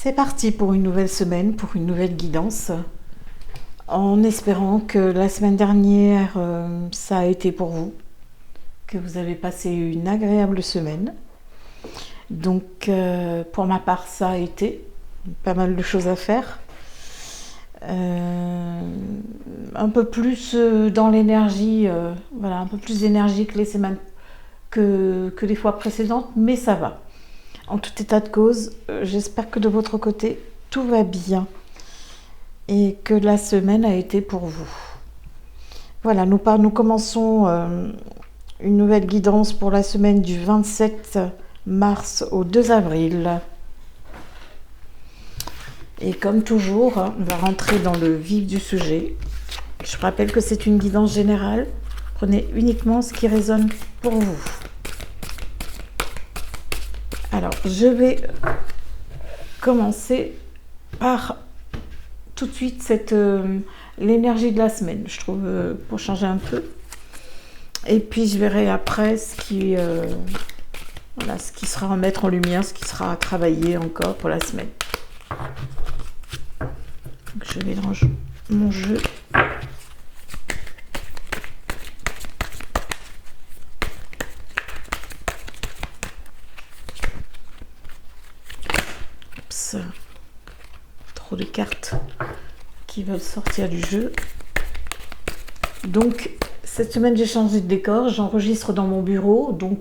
C'est parti pour une nouvelle semaine, pour une nouvelle guidance, en espérant que la semaine dernière, ça a été pour vous, que vous avez passé une agréable semaine. Donc, pour ma part, ça a été pas mal de choses à faire. Un peu plus dans l'énergie, voilà, un peu plus d'énergie que les semaines que les fois précédentes, mais ça va. En tout état de cause, j'espère que de votre côté, tout va bien et que la semaine a été pour vous. Voilà, nous commençons une nouvelle guidance pour la semaine du 27 mars au 2 avril. Et comme toujours, on va rentrer dans le vif du sujet. Je rappelle que c'est une guidance générale. Prenez uniquement ce qui résonne pour vous. Alors, je vais commencer par tout de suite l'énergie de la semaine, je trouve, pour changer un peu. Et puis, je verrai après ce qui sera à mettre en lumière, ce qui sera à travailler encore pour la semaine. Donc, je mélange mon jeu. Oups. Trop de cartes qui veulent sortir du jeu. Donc, cette semaine, j'ai changé de décor. J'enregistre dans mon bureau. Donc,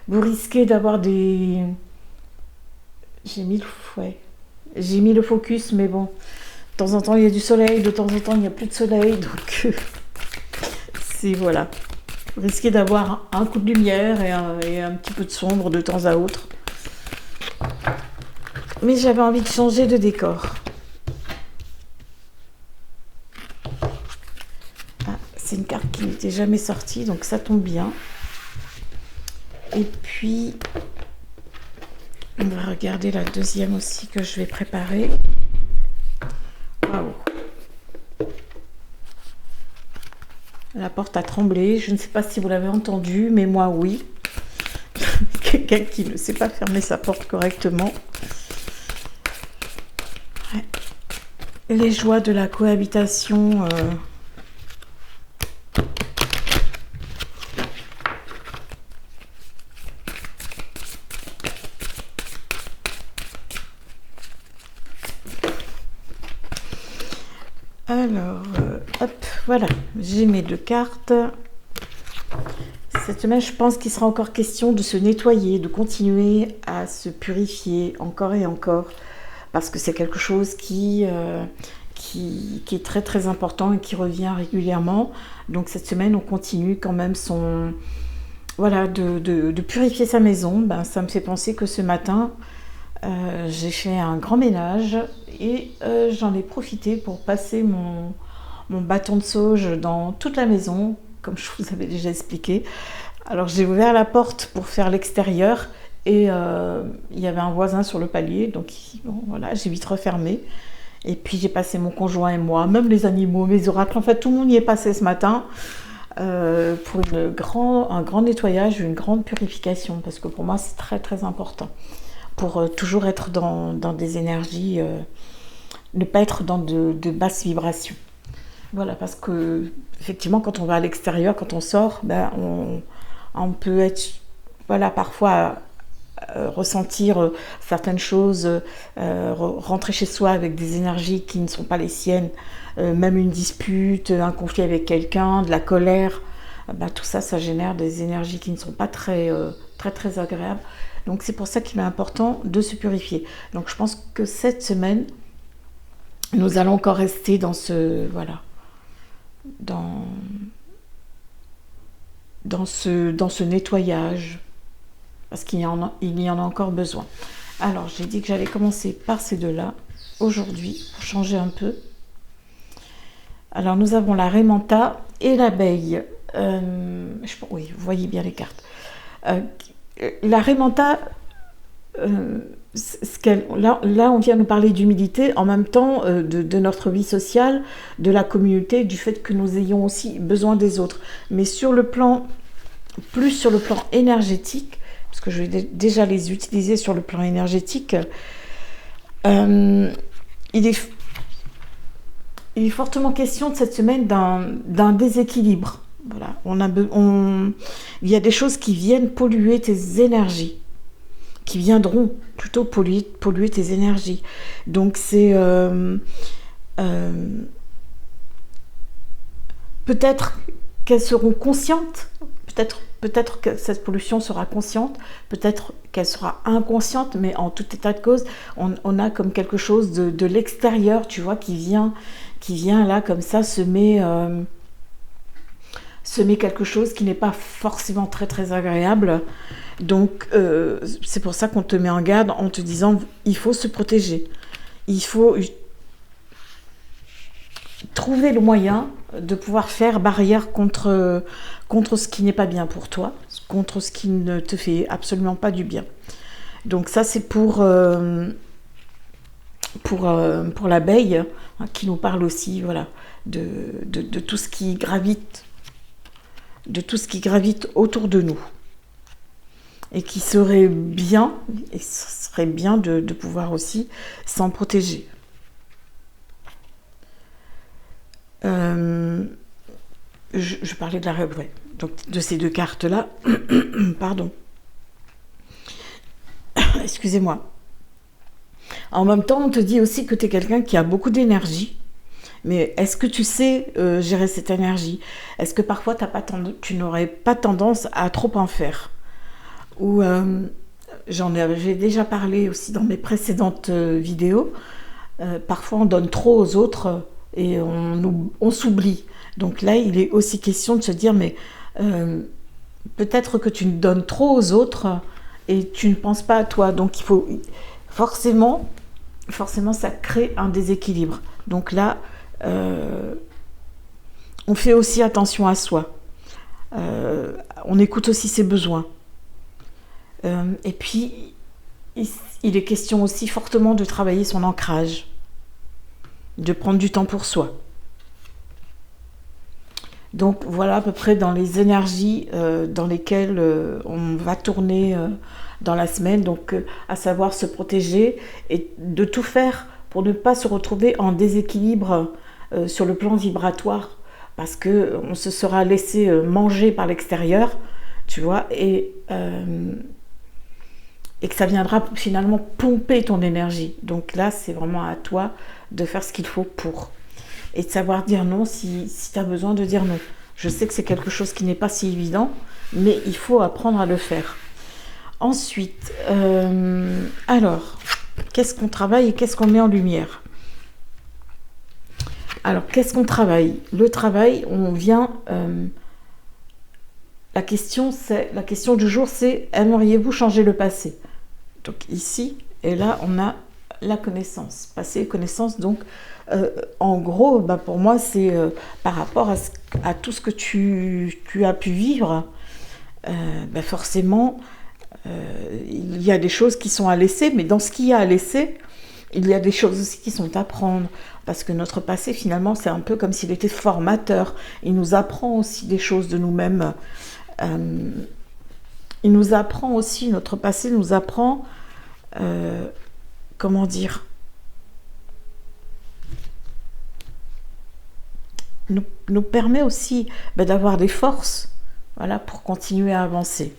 vous risquez d'avoir des... J'ai mis le focus, mais bon, de temps en temps, il y a du soleil. De temps en temps, il n'y a plus de soleil. Donc, voilà. Vous risquez d'avoir un coup de lumière et un petit peu de sombre de temps à autre. Mais j'avais envie de changer de décor. C'est une carte qui n'était jamais sortie, donc ça tombe bien. Et puis, on va regarder la deuxième aussi que je vais préparer. Waouh! La porte a tremblé. Je ne sais pas si vous l'avez entendu, mais moi, oui. Quelqu'un qui ne sait pas fermer sa porte correctement. Ouais. Les joies de la cohabitation... Alors, hop, voilà, j'ai mes deux cartes. Cette semaine, je pense qu'il sera encore question de se nettoyer, de continuer à se purifier encore et encore, parce que c'est quelque chose qui est très très important et qui revient régulièrement. Donc cette semaine, on continue quand même de purifier sa maison. Ben, ça me fait penser que ce matin, j'ai fait un grand ménage et j'en ai profité pour passer mon bâton de sauge dans toute la maison, comme je vous avais déjà expliqué. Alors j'ai ouvert la porte pour faire l'extérieur et il y avait un voisin sur le palier, donc voilà, j'ai vite refermé. Et puis j'ai passé mon conjoint et moi, même les animaux, mes oracles, en fait tout le monde y est passé ce matin pour un grand nettoyage, une grande purification, parce que pour moi c'est très très important. Pour toujours être dans des énergies, ne pas être dans de basses vibrations. Voilà, parce que effectivement, quand on va à l'extérieur, quand on sort, ben, on peut être, voilà, parfois ressentir certaines choses, rentrer chez soi avec des énergies qui ne sont pas les siennes, même une dispute, un conflit avec quelqu'un, de la colère, ben, tout ça, ça génère des énergies qui ne sont pas très très agréables. Donc c'est pour ça qu'il est important de se purifier. Donc je pense que cette semaine, nous allons encore rester dans ce nettoyage, parce qu'il y en a encore besoin. Alors j'ai dit que j'allais commencer par ces deux-là aujourd'hui pour changer un peu. Alors nous avons la Raimanta et l'abeille. Oui, vous voyez bien les cartes. La Raimanta, là on vient nous parler d'humilité, en même temps de notre vie sociale, de la communauté, du fait que nous ayons aussi besoin des autres. Mais plus sur le plan énergétique, parce que je vais déjà les utiliser sur le plan énergétique, Euh, il est, il est fortement question de cette semaine d'un déséquilibre. Voilà, il y a des choses qui viennent polluer tes énergies, qui viendront plutôt polluer tes énergies. Donc c'est euh, peut-être qu'elles seront conscientes, peut-être que cette pollution sera consciente, peut-être qu'elle sera inconsciente, mais en tout état de cause, on a comme quelque chose de l'extérieur, tu vois, qui vient là comme ça semer quelque chose qui n'est pas forcément très très agréable. Donc c'est pour ça qu'on te met en garde en te disant il faut se protéger. Il faut trouver le moyen de pouvoir faire barrière contre ce qui n'est pas bien pour toi, contre ce qui ne te fait absolument pas du bien. Donc ça c'est pour l'abeille, hein, qui nous parle aussi, voilà, de tout ce qui gravite, de tout ce qui gravite autour de nous. Et qui serait bien, et ce serait bien de pouvoir aussi s'en protéger. Euh, je parlais de la ouais, donc de ces deux cartes-là. Pardon. Excusez-moi. En même temps, on te dit aussi que tu es quelqu'un qui a beaucoup d'énergie. Mais est-ce que tu sais gérer cette énergie? Est-ce que parfois tu n'aurais pas tendance à trop en faire? Ou j'ai déjà parlé aussi dans mes précédentes vidéos. Parfois, on donne trop aux autres et on s'oublie. Donc là, il est aussi question de se dire, mais peut-être que tu donnes trop aux autres et tu ne penses pas à toi. Donc il faut forcément, ça crée un déséquilibre. Donc là, on fait aussi attention à soi. On écoute aussi ses besoins. Et puis, il est question aussi fortement de travailler son ancrage, de prendre du temps pour soi. Donc voilà à peu près dans les énergies dans lesquelles on va tourner dans la semaine, donc à savoir se protéger et de tout faire pour ne pas se retrouver en déséquilibre sur le plan vibratoire, parce qu'on se sera laissé manger par l'extérieur, tu vois, et que ça viendra finalement pomper ton énergie. Donc là, c'est vraiment à toi de faire ce qu'il faut pour. Et de savoir dire non si tu as besoin de dire non. Je sais que c'est quelque chose qui n'est pas si évident, mais il faut apprendre à le faire. Ensuite, alors, qu'est-ce qu'on travaille et qu'est-ce qu'on met en lumière? Alors, qu'est-ce qu'on travaille? Le travail, on vient... la question du jour, c'est: aimeriez-vous changer le passé? Donc ici, et là, on a la connaissance. Passé et connaissance, donc en gros, pour moi, c'est par rapport à tout ce que tu as pu vivre, forcément, il y a des choses qui sont à laisser, mais dans ce qu'il y a à laisser, il y a des choses aussi qui sont à prendre. Parce que notre passé, finalement, c'est un peu comme s'il était formateur. Il nous apprend aussi des choses de nous-mêmes. Il nous apprend aussi, notre passé nous apprend, comment dire, nous permet aussi d'avoir des forces, voilà, pour continuer à avancer.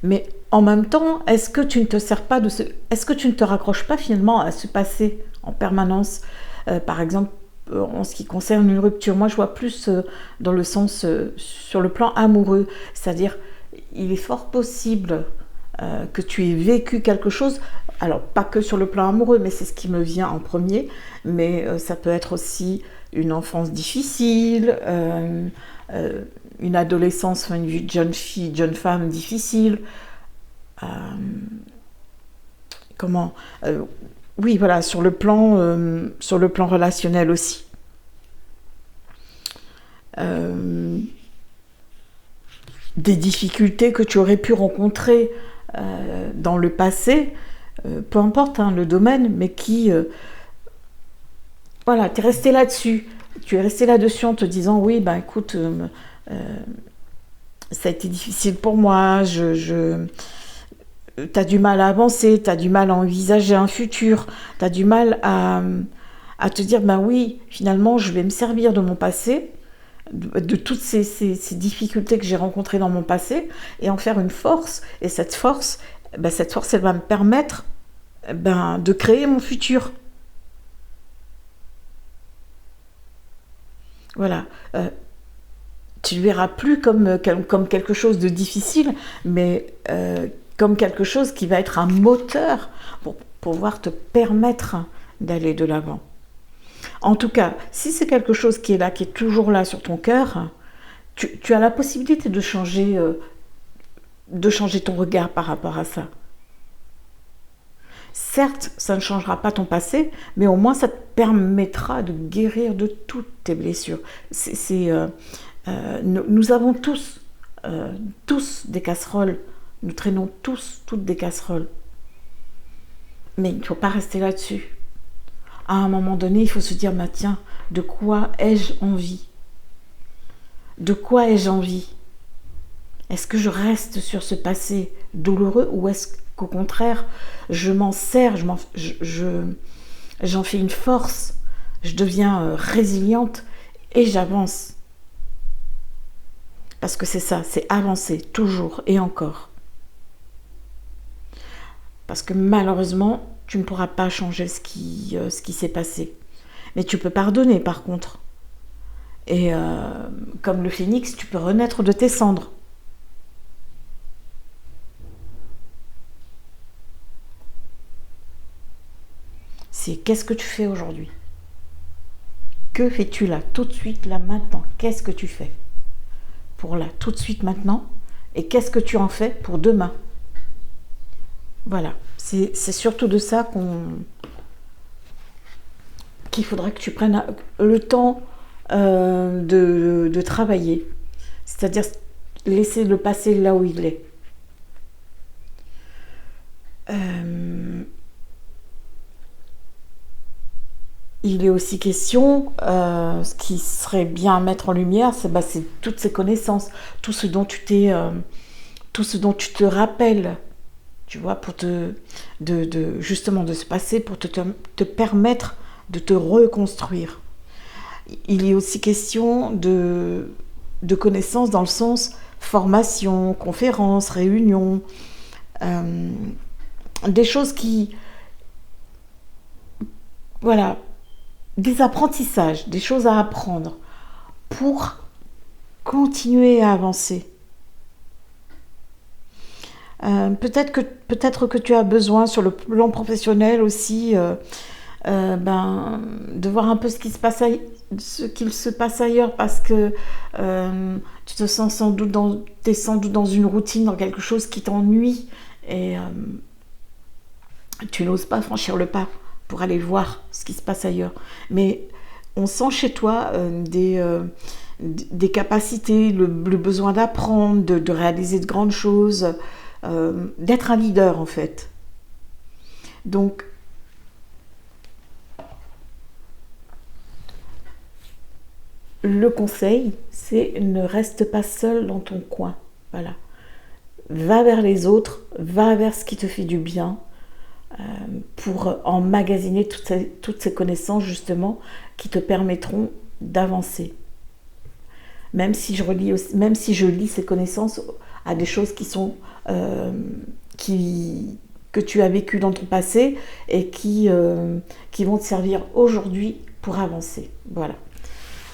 Mais en même temps, est-ce que tu ne te sers pas est-ce que tu ne te raccroches pas finalement à ce passé en permanence? Par exemple, en ce qui concerne une rupture, moi je vois plus dans le sens sur le plan amoureux, c'est-à-dire il est fort possible que tu aies vécu quelque chose, alors pas que sur le plan amoureux, mais c'est ce qui me vient en premier, mais ça peut être aussi une enfance difficile, une adolescence, une vie de jeune fille, jeune femme difficile, oui, voilà, sur le plan relationnel aussi. Des difficultés que tu aurais pu rencontrer dans le passé, peu importe le domaine, mais qui, voilà, tu es resté là-dessus. Tu es resté là-dessus en te disant, oui, écoute, ça a été difficile pour moi, tu as du mal à avancer, tu as du mal à envisager un futur, tu as du mal à te dire, ben oui, finalement, je vais me servir de mon passé, de toutes ces difficultés que j'ai rencontrées dans mon passé, et en faire une force. Et cette force, elle va me permettre de créer mon futur. Voilà. Tu le verras plus comme quelque chose de difficile, mais comme quelque chose qui va être un moteur pour pouvoir te permettre d'aller de l'avant. En tout cas, si c'est quelque chose qui est là, qui est toujours là sur ton cœur, tu as la possibilité de changer ton regard par rapport à ça. Certes, ça ne changera pas ton passé, mais au moins ça te permettra de guérir de toutes tes blessures. Nous avons tous des casseroles. Nous traînons tous toutes des casseroles. Mais il ne faut pas rester là-dessus. À un moment donné, il faut se dire, tiens, de quoi ai-je envie? De quoi ai-je envie? Est-ce que je reste sur ce passé douloureux ou est-ce qu'au contraire, je m'en sers, j'en fais une force, je deviens résiliente et j'avance? Parce que c'est ça, c'est avancer, toujours et encore. Parce que malheureusement, tu ne pourras pas changer ce qui s'est passé. Mais tu peux pardonner par contre. Et comme le phénix, tu peux renaître de tes cendres. C'est qu'est-ce que tu fais aujourd'hui? Que fais-tu là, tout de suite, là, maintenant? Qu'est-ce que tu fais pour là, tout de suite, maintenant? Et qu'est-ce que tu en fais pour demain? Voilà, c'est surtout de ça qu'il faudra que tu prennes le temps de travailler. C'est-à-dire laisser le passé là où il est. Il est aussi question, ce qui serait bien à mettre en lumière, c'est toutes ces connaissances, tout ce dont tu te rappelles, tu vois, pour justement de se passer, pour te permettre de te reconstruire. Il est aussi question de connaissances dans le sens formation, conférences, réunions, des choses qui, voilà, des apprentissages, des choses à apprendre pour continuer à avancer. Peut-être que tu as besoin sur le plan professionnel aussi de voir un peu ce qu'il se passe ailleurs parce que tu te sens t'es sans doute dans une routine, dans quelque chose qui t'ennuie et tu n'oses pas franchir le pas pour aller voir ce qui se passe ailleurs. Mais on sent chez toi des capacités, le besoin d'apprendre, de réaliser de grandes choses, d'être un leader en fait. Donc, le conseil, c'est ne reste pas seul dans ton coin. Voilà. Va vers les autres, va vers ce qui te fait du bien, pour emmagasiner toutes ces connaissances justement qui te permettront d'avancer. Même si je lis ces connaissances à des choses qui sont que tu as vécues dans ton passé et qui vont te servir aujourd'hui pour avancer. Voilà.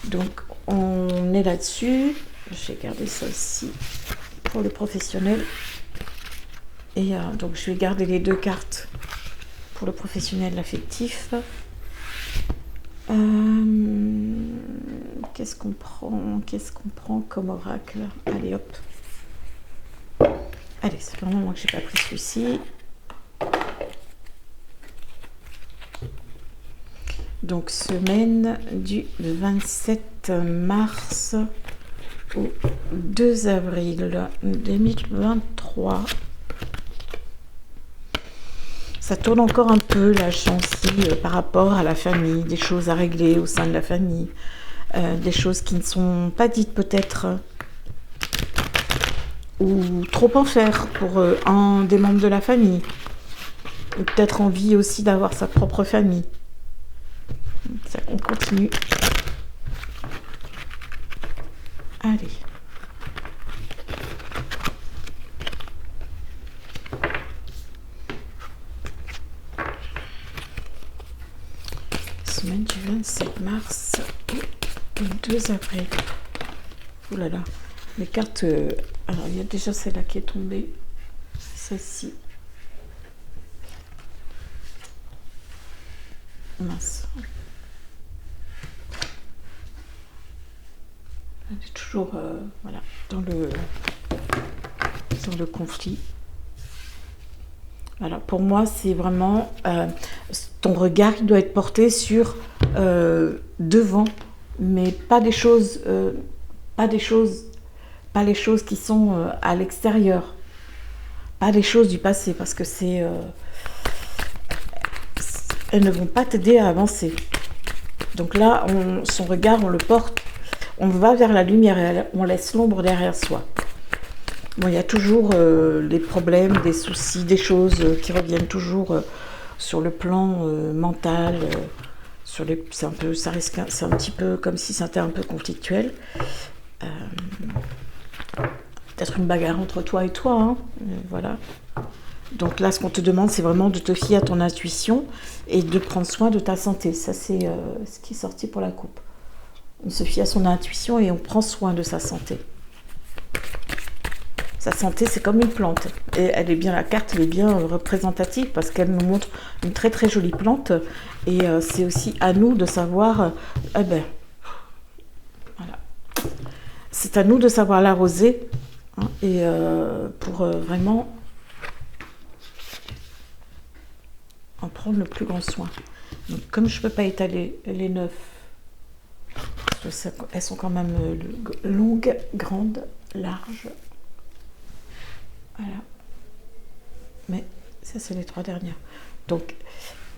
Donc on est là-dessus. J'ai gardé ça aussi pour le professionnel. Et donc je vais garder les 2 cartes pour le professionnel, l'affectif. Qu'est-ce qu'on prend comme oracle? Allez hop. Allez, ça fait un moment que j'ai pas pris celui-ci. Donc semaine du 27 mars au 2 avril 2023. Ça tourne encore un peu la chancy par rapport à la famille, des choses à régler au sein de la famille, des choses qui ne sont pas dites peut-être ou trop en faire pour un des membres de la famille. Ou peut-être envie aussi d'avoir sa propre famille. Ça, on continue. Allez. Semaine du 27 mars au 2 avril. Ouh là là. Les cartes. Alors, il y a déjà celle-là qui est tombée. Celle-ci. Mince. Elle est toujours voilà, dans le conflit. Voilà, pour moi, c'est vraiment ton regard il doit être porté sur devant, mais pas des choses, pas les choses qui sont à l'extérieur, pas les choses du passé, parce que elles ne vont pas t'aider à avancer. Donc là, son regard, on le porte, on va vers la lumière, on laisse l'ombre derrière soi. Bon, il y a toujours des problèmes, des soucis, des choses qui reviennent toujours sur le plan mental. C'est un petit peu comme si c'était un peu conflictuel. Peut-être une bagarre entre toi et toi, hein, voilà. Donc là, ce qu'on te demande, c'est vraiment de te fier à ton intuition et de prendre soin de ta santé. Ça, c'est ce qui est sorti pour la coupe. On se fie à son intuition et on prend soin de sa santé. Sa santé, c'est comme une plante. Et la carte, elle est bien représentative parce qu'elle nous montre une très très jolie plante. Et c'est aussi à nous de savoir, voilà. C'est à nous de savoir l'arroser, hein, et pour vraiment en prendre le plus grand soin. Donc, comme je ne peux pas étaler les 9, elles sont quand même longues, grandes, larges. Voilà. Mais ça, c'est les 3 dernières. Donc,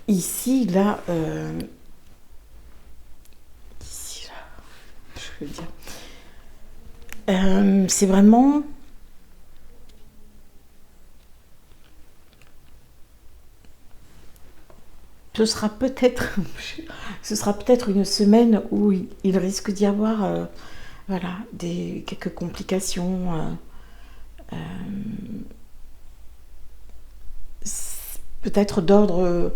ici, là, je veux dire, c'est vraiment... Ce sera peut-être une semaine où il risque d'y avoir voilà, quelques complications. Peut-être d'ordre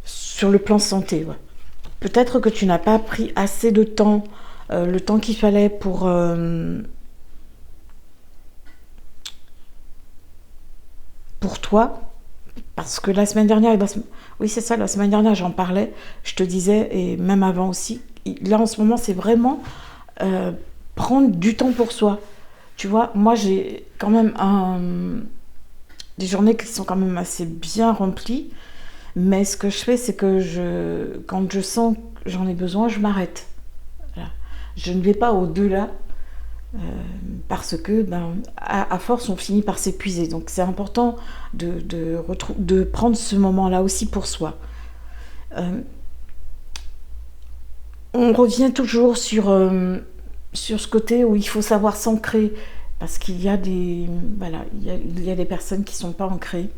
sur le plan santé. Ouais. Peut-être que tu n'as pas pris assez de temps, le temps qu'il fallait pour toi. Parce que la semaine dernière, oui c'est ça, la semaine dernière j'en parlais, je te disais, et même avant aussi, là en ce moment c'est vraiment prendre du temps pour soi. Tu vois, moi j'ai quand même des journées qui sont quand même assez bien remplies, mais ce que je fais c'est que quand je sens que j'en ai besoin, je m'arrête. Voilà. Je ne vais pas au-delà. Parce que à force on finit par s'épuiser, donc c'est important de prendre ce moment là aussi pour soi. On revient toujours sur ce côté où il faut savoir s'ancrer, parce qu'il y a des personnes qui sont pas ancrées,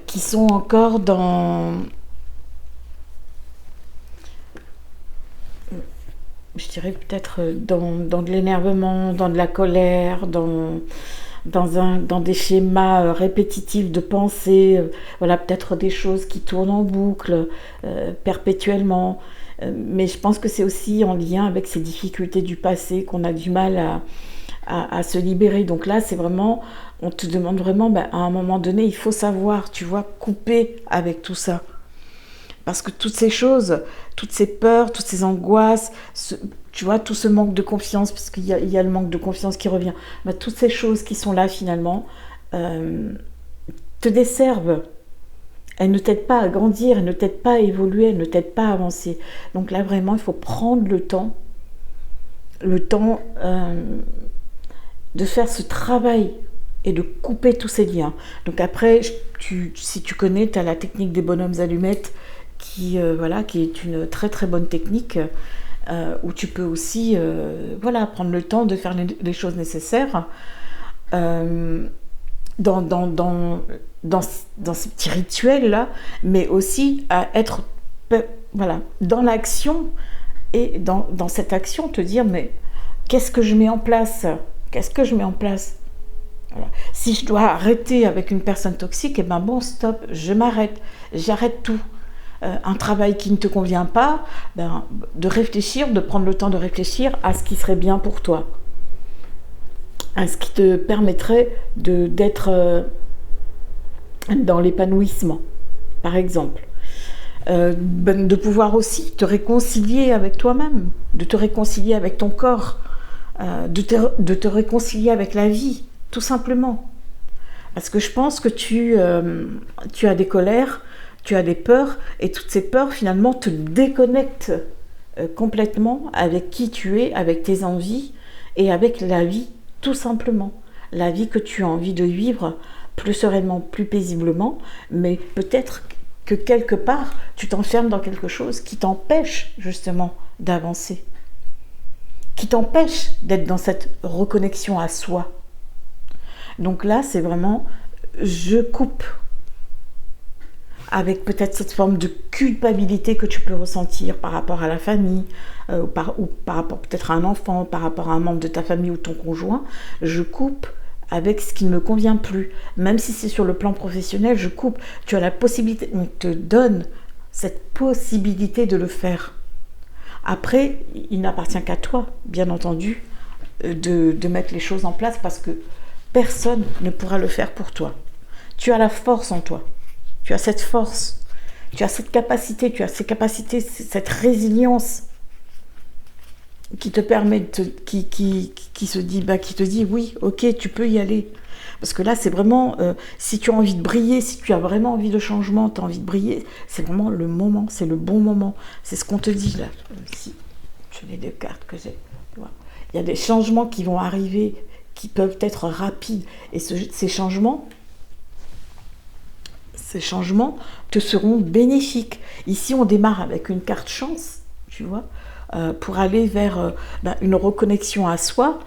qui sont encore je dirais peut-être dans de l'énervement, dans de la colère, dans des schémas répétitifs de pensée, voilà, peut-être des choses qui tournent en boucle perpétuellement. Mais je pense que c'est aussi en lien avec ces difficultés du passé qu'on a du mal à se libérer. Donc là, c'est vraiment, on te demande vraiment, à un moment donné, il faut savoir, tu vois, couper avec tout ça. Parce que toutes ces choses, toutes ces peurs, toutes ces angoisses, tu vois, tout ce manque de confiance, parce qu'il y a le manque de confiance qui revient, toutes ces choses qui sont là finalement, te desservent. Elles ne t'aident pas à grandir, elles ne t'aident pas à évoluer, elles ne t'aident pas à avancer. Donc là vraiment, il faut prendre le temps de faire ce travail et de couper tous ces liens. Donc après, si tu connais, tu as la technique des bonhommes allumettes, qui est une très très bonne technique. où tu peux aussi voilà, prendre le temps de faire les choses nécessaires euh, dans, dans, dans, dans ces petits rituels-là, mais aussi à être voilà, dans l'action et dans cette action, te dire, mais qu'est-ce que je mets en place? Qu'est-ce que je mets en place? Voilà. Si je dois arrêter avec une personne toxique, eh ben bon, stop, je m'arrête, j'arrête tout. Un travail qui ne te convient pas, ben, de réfléchir, de prendre le temps de réfléchir à ce qui serait bien pour toi, à ce qui te permettrait d'être dans l'épanouissement, par exemple. De pouvoir aussi te réconcilier avec toi-même, de te réconcilier avec ton corps, de te réconcilier avec la vie, tout simplement. Parce que je pense que tu as des colères, tu as des peurs, et toutes ces peurs finalement te déconnectent complètement avec qui tu es, avec tes envies et avec la vie, tout simplement. La vie que tu as envie de vivre plus sereinement, plus paisiblement, mais peut-être que quelque part, tu t'enfermes dans quelque chose qui t'empêche justement d'avancer, qui t'empêche d'être dans cette reconnexion à soi. Donc là, c'est vraiment, je coupe avec peut-être cette forme de culpabilité que tu peux ressentir par rapport à la famille, ou par rapport peut-être à un enfant, par rapport à un membre de ta famille ou ton conjoint. Je coupe avec ce qui ne me convient plus. Même si c'est sur le plan professionnel, je coupe. Tu as la possibilité, on te donne cette possibilité de le faire. Après, il n'appartient qu'à toi, bien entendu, de mettre les choses en place parce que personne ne pourra le faire pour toi. Tu as la force en toi. Tu as cette force. Tu as cette capacité. Tu as ces capacités, cette résilience qui te permet, qui te dit oui, ok, tu peux y aller. Parce que là, c'est vraiment, si tu as envie de briller, si tu as vraiment envie de changement, tu as envie de briller, c'est vraiment le moment, c'est le bon moment. C'est ce qu'on te dit là. Si tu as les deux cartes que j'ai. Il y a des changements qui vont arriver, qui peuvent être rapides. Et ces changements te seront bénéfiques. Ici, on démarre avec une carte chance, tu vois, pour aller vers une reconnexion à soi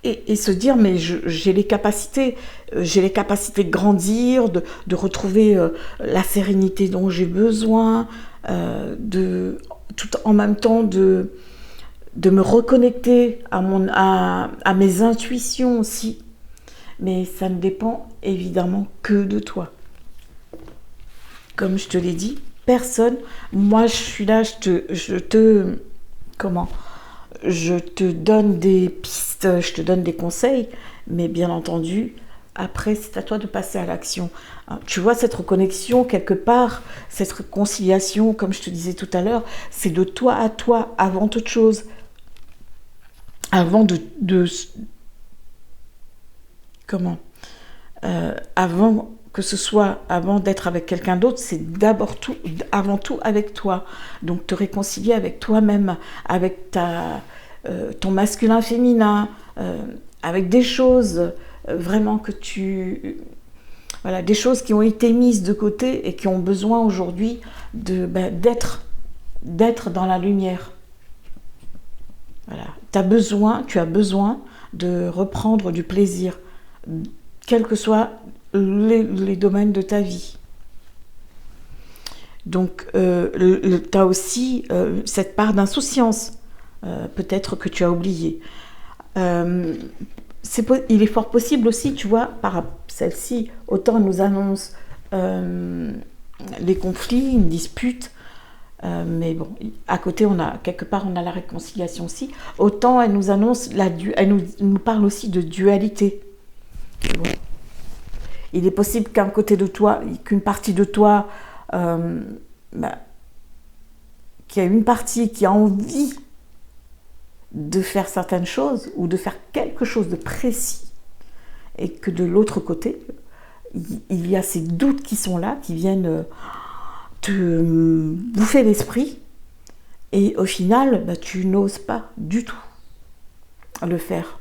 et se dire, mais j'ai les capacités de grandir, de retrouver la sérénité dont j'ai besoin, tout en même temps de me reconnecter à mes intuitions aussi. Mais ça ne dépend évidemment que de toi. Comme je te l'ai dit, personne, moi je suis là, je te donne des pistes, je te donne des conseils, mais bien entendu, après c'est à toi de passer à l'action. Tu vois, cette reconnexion quelque part, cette réconciliation, comme je te disais tout à l'heure, c'est de toi à toi avant toute chose. Avant avant d'être avec quelqu'un d'autre, c'est avant tout avec toi. Donc te réconcilier avec toi-même, avec ton masculin féminin, avec des choses vraiment des choses qui ont été mises de côté et qui ont besoin aujourd'hui d'être dans la lumière. Voilà. Tu as besoin de reprendre du plaisir, quels que soient les domaines de ta vie. Donc, tu as aussi cette part d'insouciance, peut-être que tu as oublié. Il est fort possible aussi, tu vois, par celle-ci, autant elle nous annonce les conflits, une dispute, mais bon, à côté, quelque part, on a la réconciliation aussi. Autant elle nous annonce, elle nous parle aussi de dualité. Bon. Il est possible qu'une partie de toi, qu'il y a une partie qui a envie de faire certaines choses ou de faire quelque chose de précis, et que de l'autre côté, il y a ces doutes qui sont là, qui viennent te bouffer l'esprit, et au final, tu n'oses pas du tout le faire.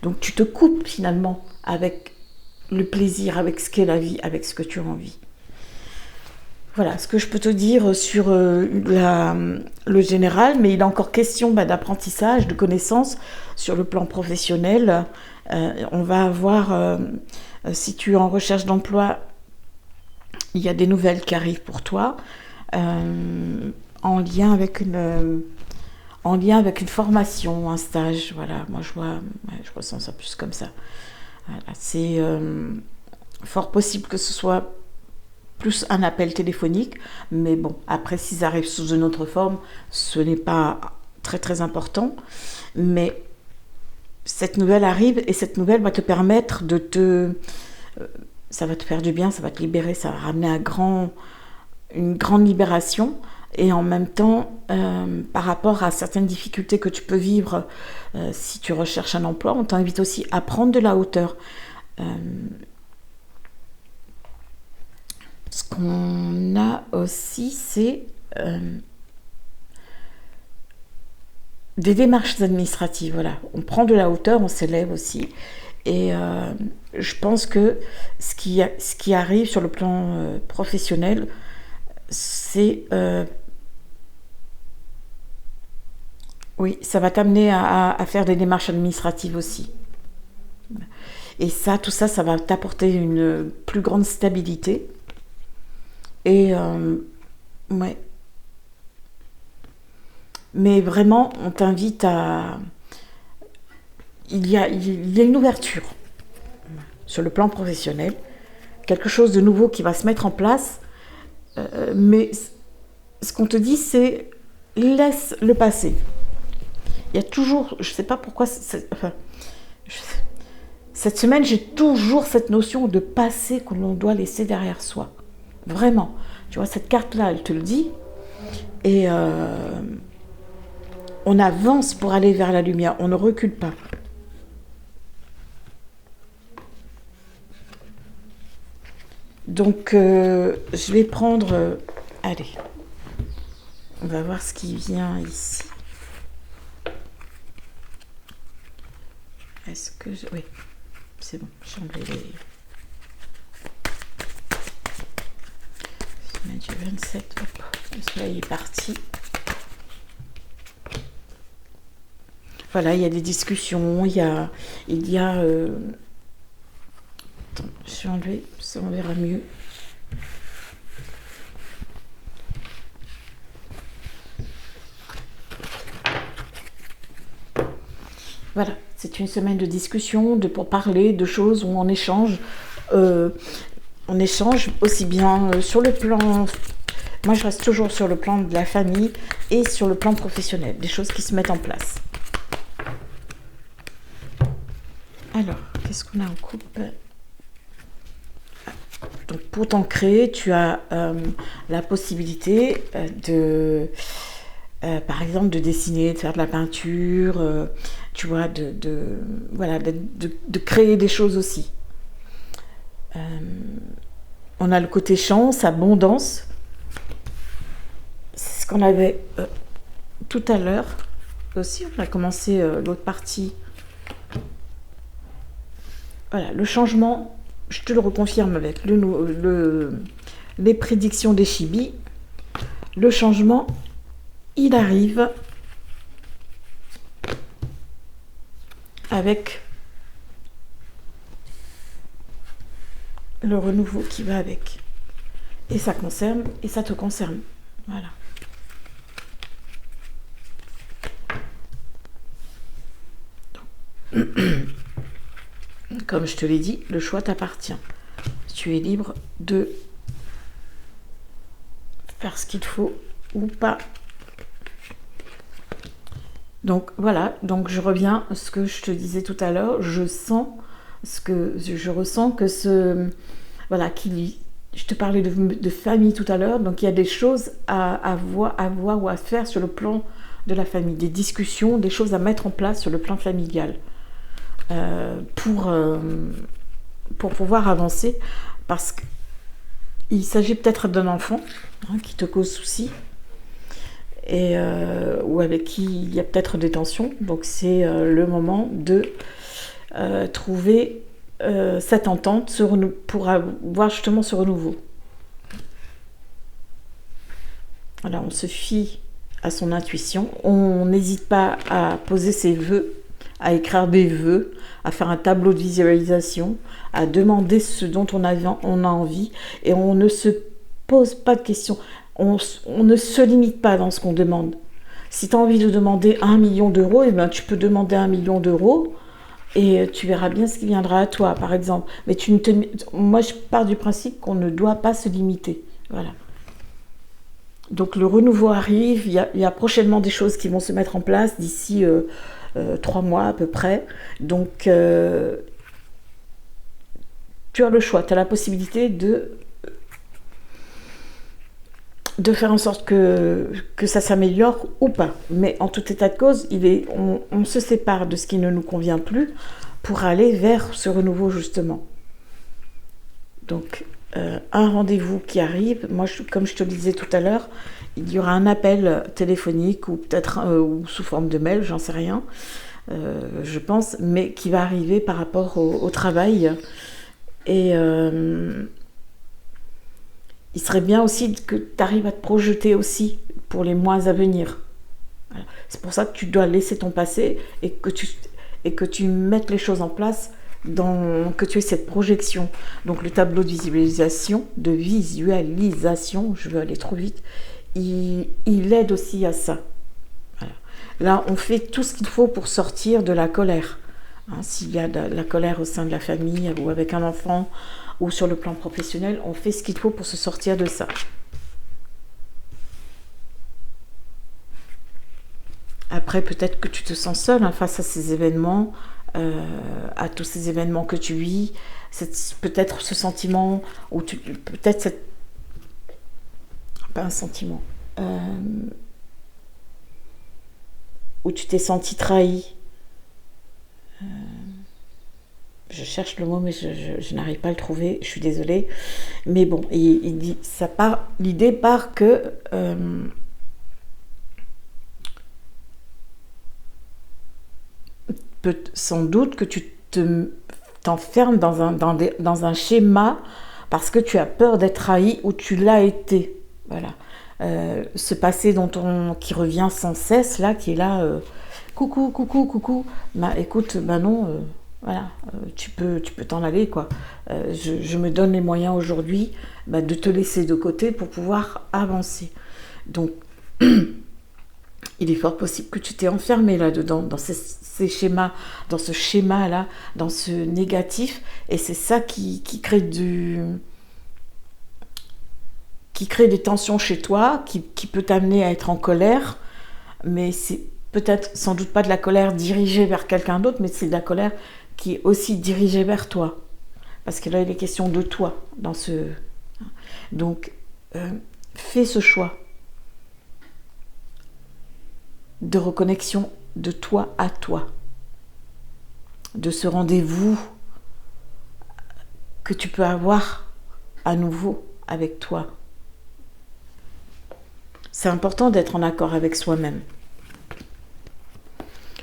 Donc tu te coupes finalement avec le plaisir, avec ce qu'est la vie, avec ce que tu as envie. Voilà ce que je peux te dire sur le général, mais il est encore question d'apprentissage, de connaissances sur le plan professionnel. On va avoir, si tu es en recherche d'emploi, il y a des nouvelles qui arrivent pour toi en lien avec une formation, un stage. Voilà, moi je ressens ça plus comme ça. Voilà, c'est fort possible que ce soit plus un appel téléphonique, mais bon, après s'ils arrivent sous une autre forme, ce n'est pas très très important, mais cette nouvelle arrive et cette nouvelle va te permettre ça va te faire du bien, ça va te libérer, ça va ramener une grande libération, et en même temps, par rapport à certaines difficultés que tu peux vivre si tu recherches un emploi, on t'invite aussi à prendre de la hauteur. Ce qu'on a aussi, c'est des démarches administratives. Voilà, on prend de la hauteur, on s'élève aussi. Et je pense que ce qui arrive sur le plan professionnel, c'est oui, ça va t'amener à faire des démarches administratives aussi. Et ça, tout ça, ça va t'apporter une plus grande stabilité. Et ouais. Mais vraiment, on t'invite à. Il y a une ouverture sur le plan professionnel, quelque chose de nouveau qui va se mettre en place. Mais ce qu'on te dit, c'est laisse le passé. Il y a toujours, je ne sais pas pourquoi, cette semaine, j'ai toujours cette notion de passé que l'on doit laisser derrière soi. Vraiment. Tu vois, cette carte-là, elle te le dit. Et on avance pour aller vers la lumière. On ne recule pas. Donc, je vais prendre... allez. On va voir ce qui vient ici. Est-ce que... oui, c'est bon. J'ai enlevé les... Semaine du 27. Hop. Le soleil est parti. Voilà, il y a des discussions. Il y a attends, je vais enlever, ça on verra mieux. Voilà, c'est une semaine de discussion, pour parler de choses où on échange. On échange aussi bien sur le plan... Moi, je reste toujours sur le plan de la famille et sur le plan professionnel, des choses qui se mettent en place. Alors, qu'est-ce qu'on a en coupe ? Donc, pour t'en créer, tu as la possibilité de... par exemple, de dessiner, de faire de la peinture, tu vois, voilà, de créer des choses aussi. On a le côté chance, abondance. C'est ce qu'on avait tout à l'heure aussi. On a commencé l'autre partie. Voilà, le changement, je te le reconfirme avec les prédictions des Chibi. Le changement, il arrive avec le renouveau qui va avec. Et ça concerne, et ça te concerne. Voilà. Comme je te l'ai dit, le choix t'appartient. Tu es libre de faire ce qu'il faut ou pas. Donc voilà, donc je reviens à ce que je te disais tout à l'heure. Je ressens que voilà, je te parlais de famille tout à l'heure, donc il y a des choses à voir ou à faire sur le plan de la famille, des discussions, des choses à mettre en place sur le plan familial pour pouvoir avancer, parce qu'il s'agit peut-être d'un enfant qui te cause souci ou avec qui il y a peut-être des tensions, donc c'est le moment de trouver cette entente pour avoir justement ce renouveau. Voilà, on se fie à son intuition. On n'hésite pas à poser ses vœux, à écrire des vœux, à faire un tableau de visualisation, à demander ce dont on a envie, et on ne se pose pas de questions. On ne se limite pas dans ce qu'on demande. Si tu as envie de demander 1 million d'euros, eh ben, tu peux demander 1 million d'euros et tu verras bien ce qui viendra à toi, par exemple. Mais moi, je pars du principe qu'on ne doit pas se limiter. Voilà. Donc le renouveau arrive, il y a prochainement des choses qui vont se mettre en place d'ici 3 mois à peu près. Donc tu as le choix, tu as la possibilité de faire en sorte que ça s'améliore ou pas. Mais en tout état de cause, on se sépare de ce qui ne nous convient plus pour aller vers ce renouveau justement. Donc, un rendez-vous qui arrive. Moi, comme je te le disais tout à l'heure, il y aura un appel téléphonique ou peut-être ou sous forme de mail, j'en sais rien, je pense, mais qui va arriver par rapport au travail. Et il serait bien aussi que tu arrives à te projeter aussi pour les mois à venir. Voilà. C'est pour ça que tu dois laisser ton passé et que tu mettes les choses en place, que tu aies cette projection. Donc le tableau de visualisation, je veux aller trop vite, il aide aussi à ça. Voilà. Là, on fait tout ce qu'il faut pour sortir de la colère. Hein, s'il y a de la colère au sein de la famille ou avec un enfant, ou sur le plan professionnel, on fait ce qu'il faut pour se sortir de ça. Après, peut-être que tu te sens seul face à ces événements, à tous ces événements que tu vis, peut-être ce sentiment, ou peut-être pas un sentiment, où tu t'es senti trahi. Je cherche le mot, mais je n'arrive pas à le trouver. Je suis désolée. Mais bon, il dit, l'idée part que sans doute que tu t'enfermes dans un schéma parce que tu as peur d'être trahi ou tu l'as été. Voilà. Ce passé qui revient sans cesse, là, qui est là, coucou, coucou, coucou. Bah écoute, bah non. Voilà, tu peux t'en aller, quoi. Je me donne les moyens aujourd'hui de te laisser de côté pour pouvoir avancer. Donc, il est fort possible que tu t'es enfermé là-dedans, dans ces schémas, dans ce schéma-là, dans ce négatif, et c'est ça qui crée des tensions chez toi, qui peut t'amener à être en colère, mais c'est peut-être sans doute pas de la colère dirigée vers quelqu'un d'autre, mais c'est de la colère qui est aussi dirigée vers toi. Parce que là, il est question de toi. Donc, fais ce choix de reconnexion de toi à toi. De ce rendez-vous que tu peux avoir à nouveau avec toi. C'est important d'être en accord avec soi-même.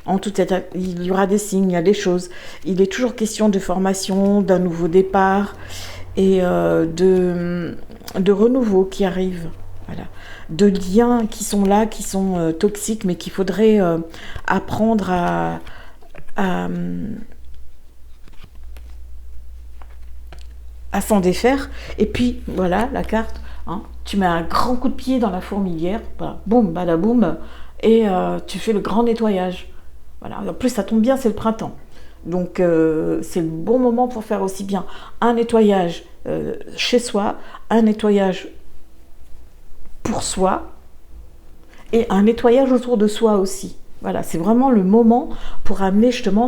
En tout état, il y aura des signes, il y a des choses. Il est toujours question de formation, d'un nouveau départ et de renouveau qui arrive. Voilà. De liens qui sont là, qui sont toxiques, mais qu'il faudrait apprendre à s'en défaire. Et puis, voilà, la carte. Hein, tu mets un grand coup de pied dans la fourmilière. Voilà, boum, badaboum. Et tu fais le grand nettoyage. Voilà. En plus, ça tombe bien, c'est le printemps. Donc, c'est le bon moment pour faire aussi bien un nettoyage chez soi, un nettoyage pour soi et un nettoyage autour de soi aussi. Voilà, c'est vraiment le moment pour amener justement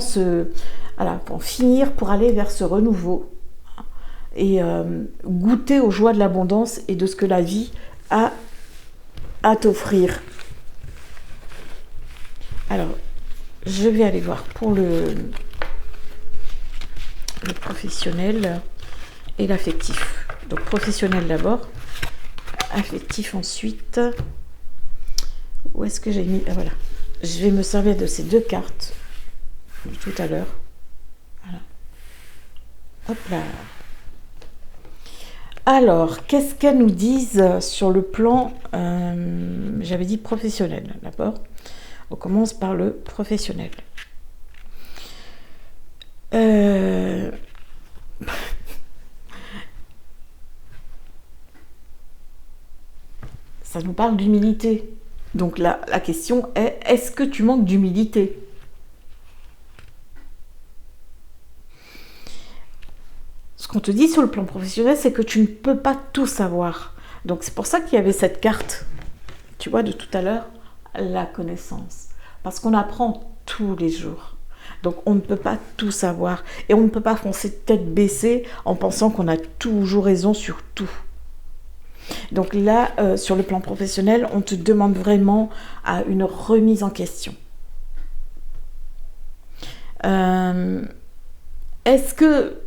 pour finir, pour aller vers ce renouveau et goûter aux joies de l'abondance et de ce que la vie a à t'offrir. Alors, je vais aller voir pour le professionnel et l'affectif. Donc professionnel d'abord, affectif ensuite. Où est-ce que j'ai mis? Ah, voilà. Je vais me servir de ces deux cartes de tout à l'heure. Voilà. Hop là. Alors, qu'est-ce qu'elles nous disent sur le plan, j'avais dit professionnel, d'abord. On commence par le professionnel. Euh, Ça nous parle d'humilité. Donc la question est, est-ce que tu manques d'humilité? Ce qu'on te dit sur le plan professionnel, c'est que tu ne peux pas tout savoir. Donc c'est pour ça qu'il y avait cette carte, tu vois, de tout à l'heure, la connaissance. Parce qu'on apprend tous les jours. Donc on ne peut pas tout savoir. Et on ne peut pas foncer tête baissée en pensant qu'on a toujours raison sur tout. Donc là, sur le plan professionnel, on te demande vraiment à une remise en question. Est-ce que,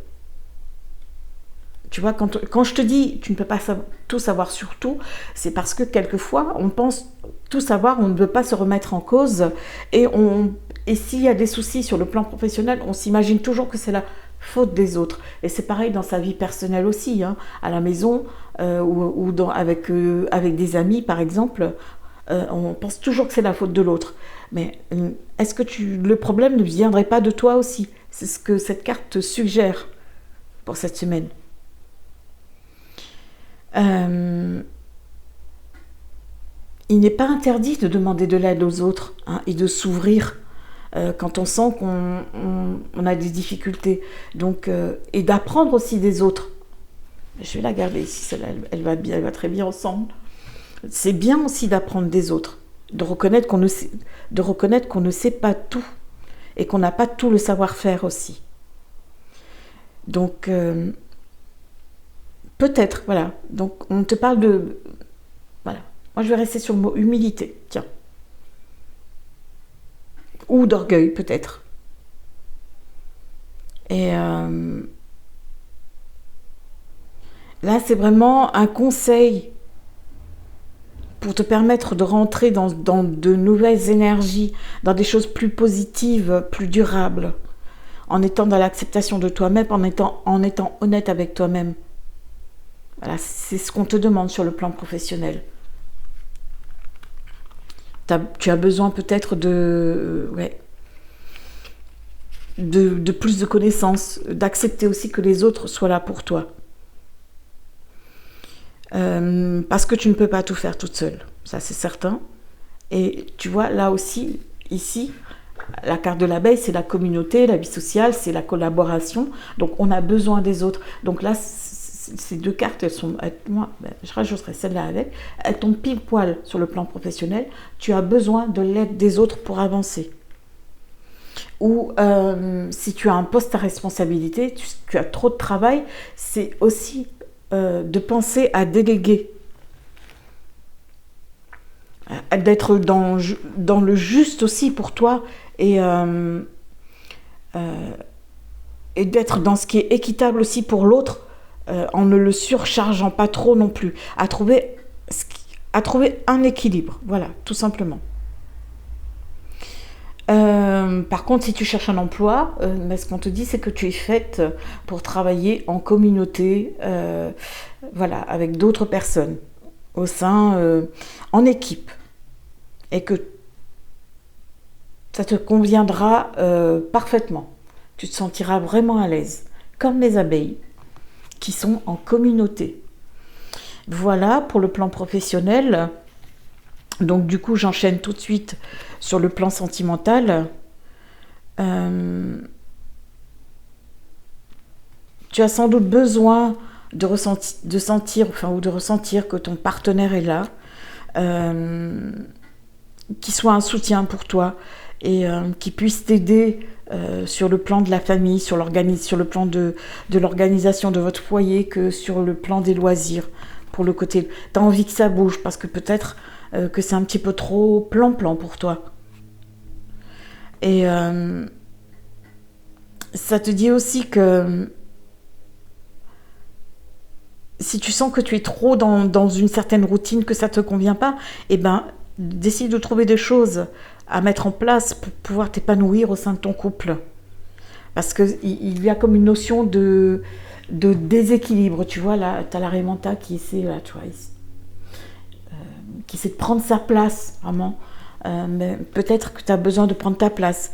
tu vois, quand je te dis tu ne peux pas tout savoir sur tout, c'est parce que quelquefois, on pense tout savoir, on ne veut pas se remettre en cause. Et s'il y a des soucis sur le plan professionnel, on s'imagine toujours que c'est la faute des autres. Et c'est pareil dans sa vie personnelle aussi, hein, à la maison avec des amis, par exemple. On pense toujours que c'est la faute de l'autre. Mais est-ce que le problème ne viendrait pas de toi aussi? C'est ce que cette carte te suggère pour cette semaine. Euh, il n'est pas interdit de demander de l'aide aux autres, hein, et de s'ouvrir quand on sent qu'on a des difficultés. Donc, et d'apprendre aussi des autres. Je vais la garder ici, celle-là, elle va bien, elle va très bien ensemble. C'est bien aussi d'apprendre des autres, de reconnaître qu'on ne sait pas tout et qu'on n'a pas tout le savoir-faire aussi. Donc, peut-être, voilà. Donc, on te parle de... Voilà. Moi, je vais rester sur le mot humilité, tiens. Ou d'orgueil, peut-être. Et là, c'est vraiment un conseil pour te permettre de rentrer dans de nouvelles énergies, dans des choses plus positives, plus durables, en étant dans l'acceptation de toi-même, en étant honnête avec toi-même. Voilà, c'est ce qu'on te demande sur le plan professionnel. Tu as besoin peut-être de plus de connaissances, d'accepter aussi que les autres soient là pour toi. Parce que tu ne peux pas tout faire toute seule, ça c'est certain. Et tu vois, là aussi, ici, la carte de l'abeille, c'est la communauté, la vie sociale, c'est la collaboration. Donc on a besoin des autres. Donc là, ces deux cartes, moi, je rajouterai celle-là avec, elles tombent pile poil sur le plan professionnel. Tu as besoin de l'aide des autres pour avancer. Ou si tu as un poste à responsabilité, tu as trop de travail, c'est aussi de penser à déléguer, d'être dans le juste aussi pour toi et d'être dans ce qui est équitable aussi pour l'autre, en ne le surchargeant pas trop non plus, à trouver un équilibre, voilà, tout simplement. Par contre, si tu cherches un emploi, ce qu'on te dit, c'est que tu es faite pour travailler en communauté, voilà, avec d'autres personnes, en équipe, et que ça te conviendra parfaitement. Tu te sentiras vraiment à l'aise, comme les abeilles qui sont en communauté. Voilà pour le plan professionnel. Donc du coup, j'enchaîne tout de suite sur le plan sentimental. Tu as sans doute besoin de ressentir que ton partenaire est là, qu'il soit un soutien pour toi et qu'il puisse t'aider sur le plan de la famille, sur le plan de l'organisation de votre foyer, que sur le plan des loisirs. Pour le côté, tu as envie que ça bouge parce que peut-être que c'est un petit peu trop plan-plan pour toi. Et ça te dit aussi que si tu sens que tu es trop dans une certaine routine, que ça ne te convient pas, eh ben, décide de trouver des choses à mettre en place pour pouvoir t'épanouir au sein de ton couple. Parce qu'il y a comme une notion de déséquilibre. Tu vois, là, tu as la Raymanta qui essaie, là, tu vois, qui essaie de prendre sa place, vraiment. Mais peut-être que tu as besoin de prendre ta place.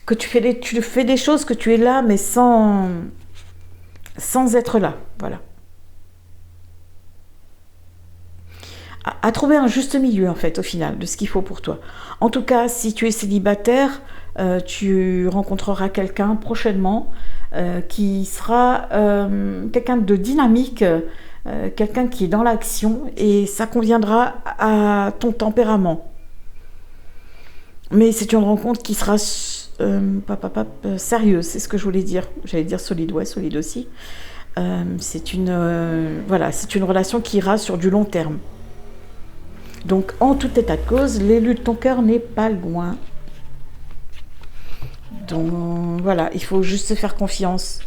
Que tu fais des choses, que tu es là, mais sans être là. Voilà. À trouver un juste milieu, en fait, au final, de ce qu'il faut pour toi. En tout cas, si tu es célibataire, tu rencontreras quelqu'un prochainement qui sera quelqu'un de dynamique, quelqu'un qui est dans l'action, et ça conviendra à ton tempérament. Mais c'est une rencontre qui sera sérieuse, c'est ce que je voulais dire. J'allais dire solide, ouais, solide aussi. C'est une relation qui ira sur du long terme. Donc, en tout état de cause, l'élu de ton cœur n'est pas loin. Donc, voilà, il faut juste se faire confiance.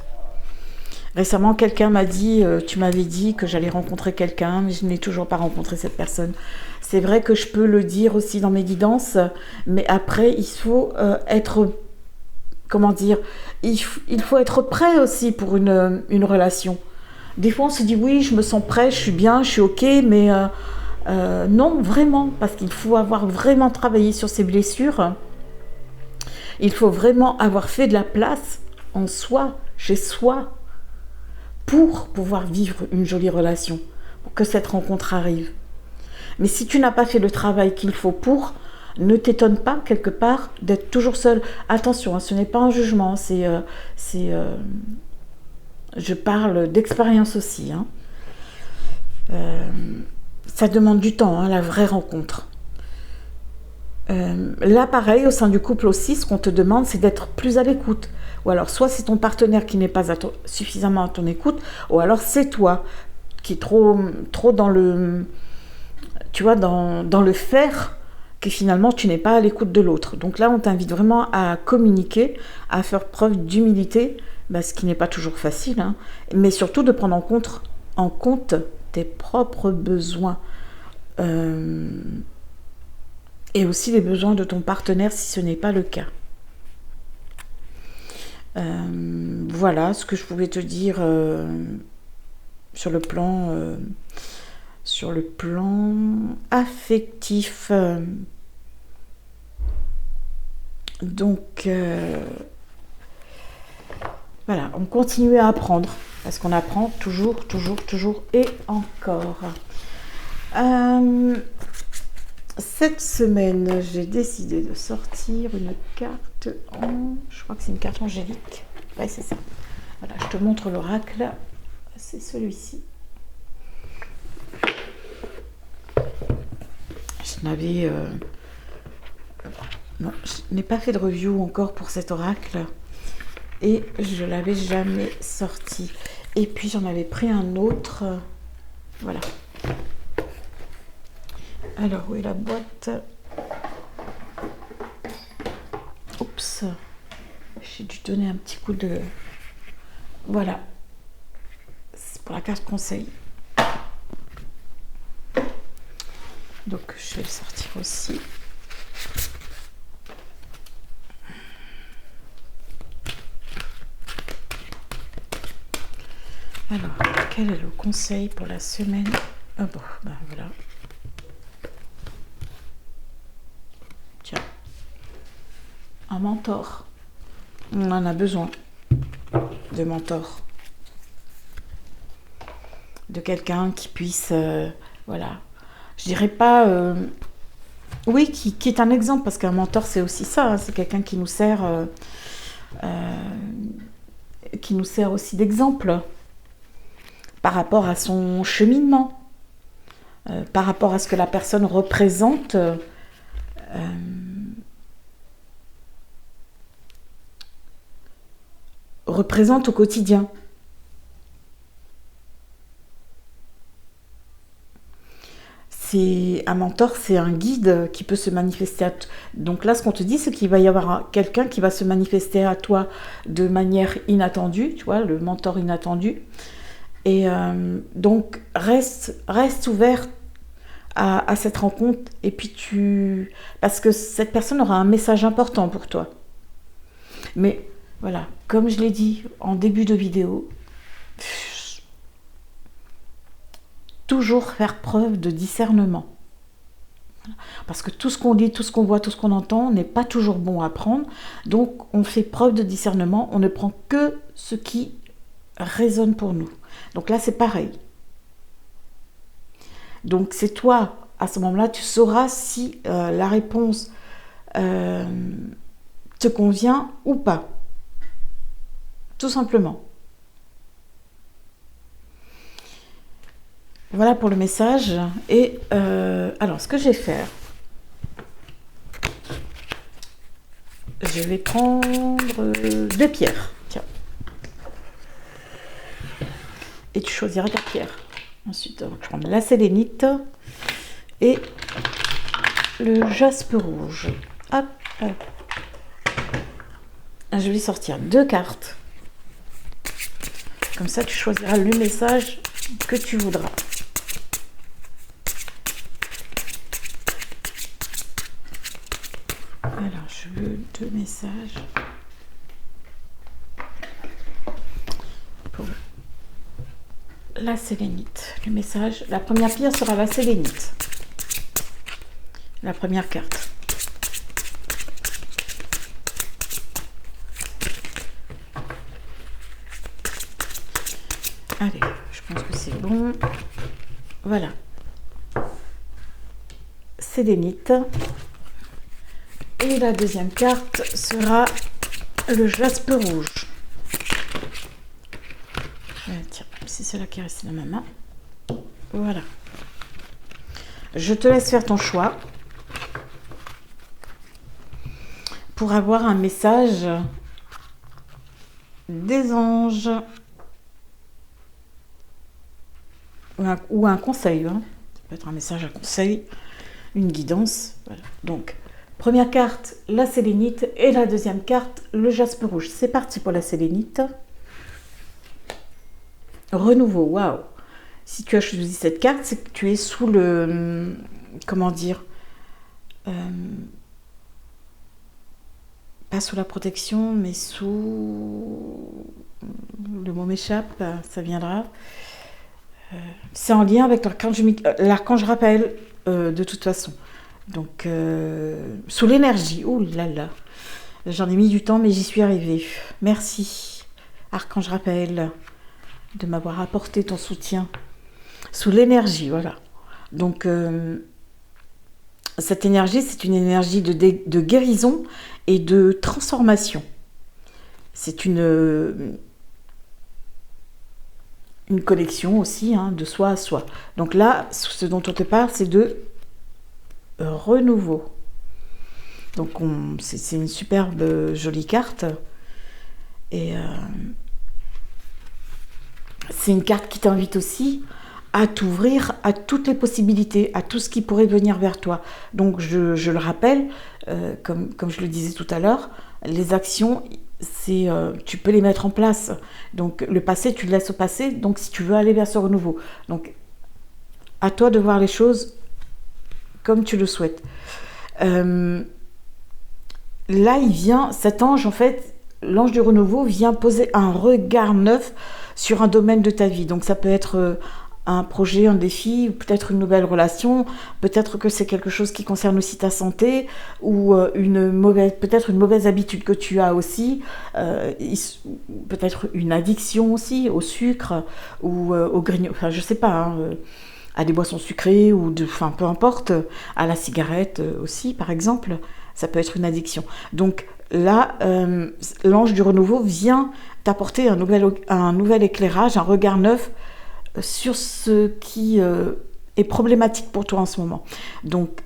Récemment, quelqu'un m'a dit, tu m'avais dit que j'allais rencontrer quelqu'un, mais je n'ai toujours pas rencontré cette personne. C'est vrai que je peux le dire aussi dans mes guidances, mais après, il faut être, comment dire, il faut être prêt aussi pour une relation. Des fois, on se dit, oui, je me sens prêt, je suis bien, je suis ok, mais non, vraiment, parce qu'il faut avoir vraiment travaillé sur ses blessures. Il faut vraiment avoir fait de la place en soi, chez soi, pour pouvoir vivre une jolie relation, pour que cette rencontre arrive. Mais si tu n'as pas fait le travail qu'il faut pour, ne t'étonne pas, quelque part, d'être toujours seul. Attention, hein, ce n'est pas un jugement, je parle d'expérience aussi. Hein. Ça demande du temps, hein, la vraie rencontre. Là, pareil, au sein du couple aussi, ce qu'on te demande, c'est d'être plus à l'écoute. Ou alors, soit c'est ton partenaire qui n'est pas suffisamment à ton écoute, ou alors c'est toi qui est trop dans le, tu vois, dans le faire, que finalement tu n'es pas à l'écoute de l'autre. Donc là, on t'invite vraiment à communiquer, à faire preuve d'humilité, ce qui n'est pas toujours facile, hein, mais surtout de prendre en compte tes propres besoins. Et aussi les besoins de ton partenaire si ce n'est pas le cas. Voilà ce que je pouvais te dire sur le plan affectif. Donc voilà, on continue à apprendre parce qu'on apprend toujours et encore. Cette semaine, j'ai décidé de sortir une carte je crois que c'est une carte angélique. Ouais, c'est ça. Voilà, je te montre l'oracle. C'est celui-ci. Non, je n'ai pas fait de review encore pour cet oracle. Et je ne l'avais jamais sorti. Et puis, j'en avais pris un autre. Voilà. Alors, où est la boîte? Oups. J'ai dû donner un petit coup de... Voilà. C'est pour la carte conseil. Donc, je vais le sortir aussi. Alors, quel est le conseil pour la semaine? Ah bon, voilà. Tiens. Un mentor. On en a besoin de mentor. De quelqu'un qui puisse, voilà. Je dirais pas... oui, qui est un exemple, parce qu'un mentor, c'est aussi ça. Hein, c'est quelqu'un qui nous sert aussi d'exemple par rapport à son cheminement, par rapport à ce que la personne représente au quotidien. Un mentor, c'est un guide qui peut se manifester donc là, ce qu'on te dit, c'est qu'il va y avoir quelqu'un qui va se manifester à toi de manière inattendue, tu vois, le mentor inattendu. Et donc, reste ouvert à cette rencontre. Et puis, parce que cette personne aura un message important pour toi. Mais Voilà, comme je l'ai dit en début de vidéo, toujours faire preuve de discernement. Parce que tout ce qu'on dit, tout ce qu'on voit, tout ce qu'on entend n'est pas toujours bon à prendre. Donc on fait preuve de discernement, on ne prend que ce qui résonne pour nous. Donc là c'est pareil. Donc c'est toi, à ce moment-là, tu sauras si la réponse te convient ou pas. Tout simplement. Voilà pour le message. Et alors, ce que je vais faire, je vais prendre 2 pierres. Tiens. Et tu choisiras ta pierre. Ensuite, je prends la sélénite et le jaspe rouge. Hop, hop. Je vais sortir 2 cartes. Comme ça, tu choisiras le message que tu voudras. Alors, je veux 2 messages. Pour la sélénite. Le message, la première pierre sera la sélénite. La première carte. Allez, je pense que c'est bon. Voilà. Sélénite. Et la deuxième carte sera le jaspe rouge. Tiens, c'est celle-là qui est restée dans ma main. Voilà. Je te laisse faire ton choix pour avoir un message des anges ou un conseil. Ça peut être un message, un conseil, une guidance. Voilà. Donc, première carte, la sélénite, et la deuxième carte, le jaspe rouge. C'est parti pour la sélénite. Renouveau, waouh! Si tu as choisi cette carte, c'est que tu es sous le... Comment dire? Pas sous la protection, mais sous... Le mot m'échappe, ça viendra. C'est en lien avec l'archange Raphaël, de toute façon. Donc, sous l'énergie. Oh là là! J'en ai mis du temps, mais j'y suis arrivée. Merci, archange Raphaël, de m'avoir apporté ton soutien. Sous l'énergie, voilà. Donc, cette énergie, c'est une énergie de guérison et de transformation. C'est une connexion aussi, de soi à soi. Donc là, ce dont on te parle, c'est de renouveau. Donc, c'est une superbe, jolie carte. Et c'est une carte qui t'invite aussi à t'ouvrir à toutes les possibilités, à tout ce qui pourrait venir vers toi. Donc, je le rappelle, comme je le disais tout à l'heure, les actions, tu peux les mettre en place. Donc, le passé, tu le laisses au passé. Donc, si tu veux aller vers ce renouveau. Donc, à toi de voir les choses comme tu le souhaites. Là, cet ange, en fait, l'ange du renouveau vient poser un regard neuf sur un domaine de ta vie. Donc, ça peut être un projet, un défi, ou peut-être une nouvelle relation, peut-être que c'est quelque chose qui concerne aussi ta santé, ou peut-être une mauvaise habitude que tu as aussi, peut-être une addiction aussi au sucre, ou au grignotage, enfin je sais pas, à des boissons sucrées, ou peu importe, à la cigarette aussi par exemple, ça peut être une addiction. Donc là, l'ange du renouveau vient t'apporter un nouvel éclairage, un regard neuf sur ce qui est problématique pour toi en ce moment. Donc,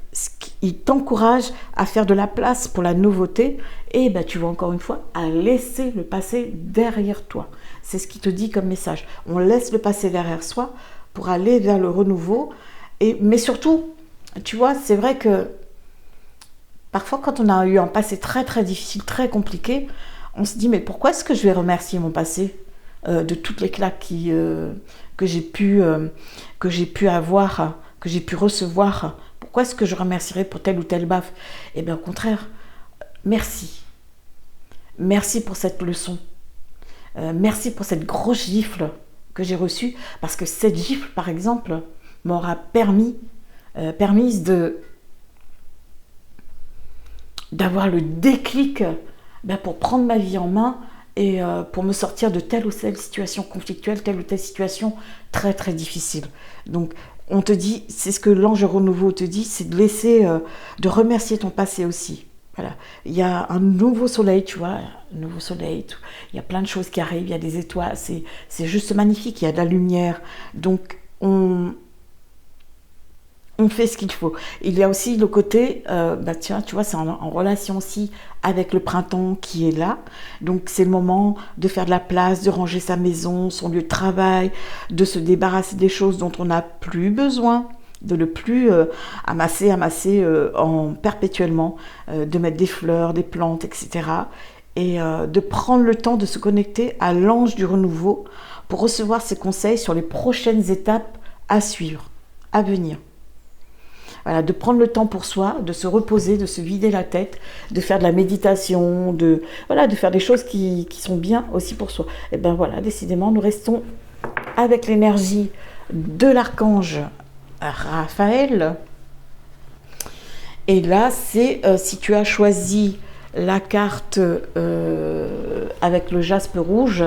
il t'encourage à faire de la place pour la nouveauté et tu vas encore une fois à laisser le passé derrière toi. C'est ce qu'il te dit comme message. On laisse le passé derrière soi pour aller vers le renouveau. Mais surtout, tu vois, c'est vrai que parfois quand on a eu un passé très très difficile, très compliqué, on se dit mais pourquoi est-ce que je vais remercier mon passé de toutes les claques que j'ai pu avoir, que j'ai pu recevoir. Pourquoi est-ce que je remercierais pour telle ou telle baffe? Eh bien, au contraire, merci. merci pour cette leçon. Merci pour cette grosse gifle que j'ai reçue, parce que cette gifle, par exemple, m'aura permise d'avoir le déclic pour prendre ma vie en main et pour me sortir de telle ou telle situation conflictuelle, telle ou telle situation très très difficile. Donc on te dit, c'est ce que l'ange renouveau te dit, c'est de laisser, de remercier ton passé aussi. Voilà. Il y a un nouveau soleil, tu vois, un nouveau soleil, il y a plein de choses qui arrivent, il y a des étoiles, c'est juste magnifique, il y a de la lumière. Donc on fait ce qu'il faut. Il y a aussi le côté, tu vois, c'est en relation aussi avec le printemps qui est là. Donc c'est le moment de faire de la place, de ranger sa maison, son lieu de travail, de se débarrasser des choses dont on n'a plus besoin, de ne plus amasser perpétuellement, de mettre des fleurs, des plantes, etc. Et de prendre le temps de se connecter à l'ange du renouveau pour recevoir ses conseils sur les prochaines étapes à suivre, à venir. Voilà, de prendre le temps pour soi, de se reposer, de se vider la tête, de faire de la méditation, de faire des choses qui sont bien aussi pour soi. Et bien voilà, décidément, nous restons avec l'énergie de l'archange Raphaël. Et là, c'est si tu as choisi la carte avec le jaspe rouge,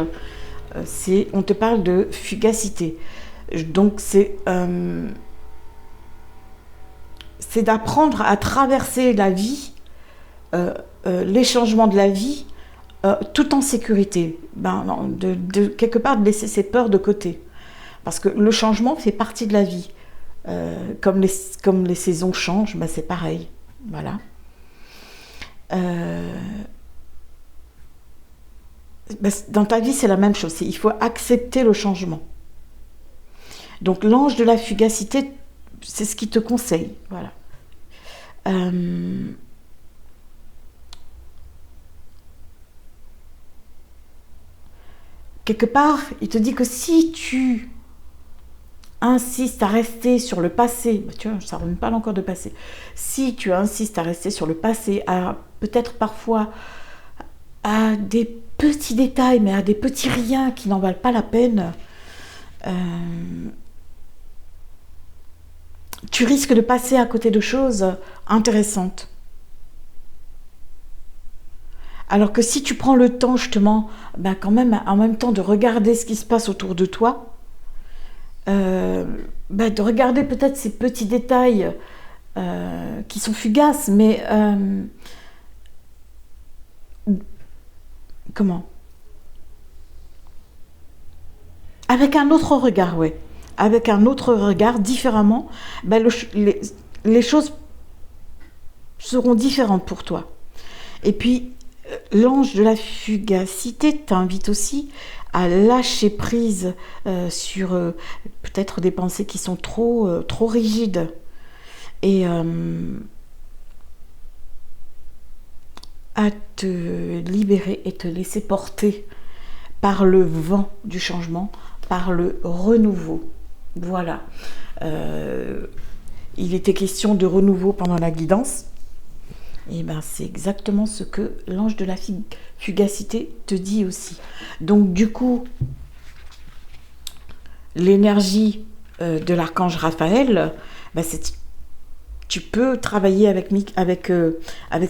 on te parle de fugacité. Donc c'est d'apprendre à traverser la vie, les changements de la vie, tout en sécurité. Quelque part, de laisser ses peurs de côté. Parce que le changement fait partie de la vie. Comme les saisons changent, c'est pareil. Voilà. Dans ta vie, c'est la même chose. Il faut accepter le changement. Donc l'ange de la fugacité, c'est ce qu'il te conseille. Voilà. Quelque part, il te dit que si tu insistes à rester sur le passé, tu vois, ça ne me parle encore de passé. Si tu insistes à rester sur le passé, peut-être parfois à des petits détails, mais à des petits riens qui n'en valent pas la peine, tu risques de passer à côté de choses intéressantes. Alors que si tu prends le temps justement, quand même en même temps de regarder ce qui se passe autour de toi, de regarder peut-être ces petits détails qui sont fugaces, mais avec un autre regard, ouais. Avec un autre regard, différemment, les choses seront différentes pour toi. Et puis, l'ange de la fugacité t'invite aussi à lâcher prise sur peut-être des pensées qui sont trop rigides. Et à te libérer et te laisser porter par le vent du changement, par le renouveau. Voilà. Il était question de renouveau pendant la guidance. Et c'est exactement ce que l'ange de la fugacité te dit aussi. Donc du coup, l'énergie de l'archange Raphaël, tu peux travailler avec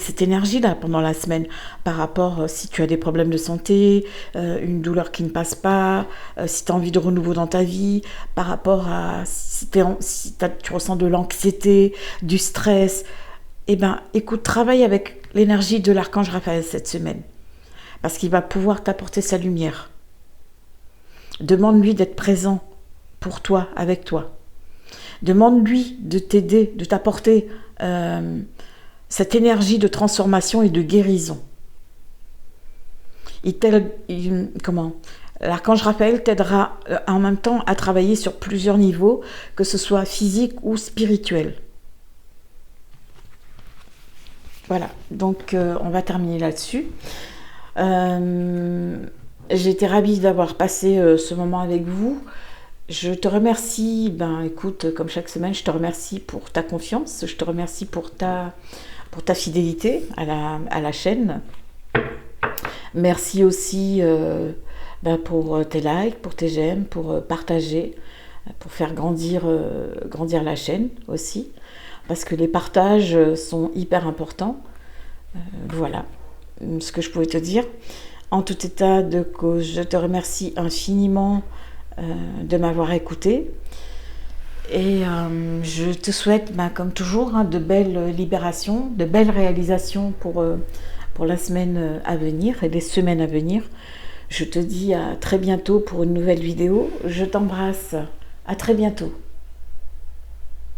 cette énergie-là pendant la semaine par rapport si tu as des problèmes de santé, une douleur qui ne passe pas, si tu as envie de renouveau dans ta vie, par rapport à si tu ressens de l'anxiété, du stress. Écoute, travaille avec l'énergie de l'archange Raphaël cette semaine parce qu'il va pouvoir t'apporter sa lumière. Demande-lui d'être présent pour toi, avec toi. Demande-lui de t'aider, de t'apporter cette énergie de transformation et de guérison. L'archange Raphaël t'aidera en même temps à travailler sur plusieurs niveaux, que ce soit physique ou spirituel. Voilà, donc on va terminer là-dessus. J'ai été ravie d'avoir passé ce moment avec vous. Je te remercie, écoute, comme chaque semaine, je te remercie pour ta confiance, je te remercie pour ta fidélité à la chaîne. Merci aussi pour tes likes, pour tes j'aime, pour partager, pour faire grandir la chaîne aussi. Parce que les partages sont hyper importants. Voilà ce que je pouvais te dire. En tout état de cause, je te remercie infiniment de m'avoir écouté. Et je te souhaite, comme toujours, de belles libérations, de belles réalisations pour la semaine à venir et les semaines à venir. Je te dis à très bientôt pour une nouvelle vidéo. Je t'embrasse. À très bientôt.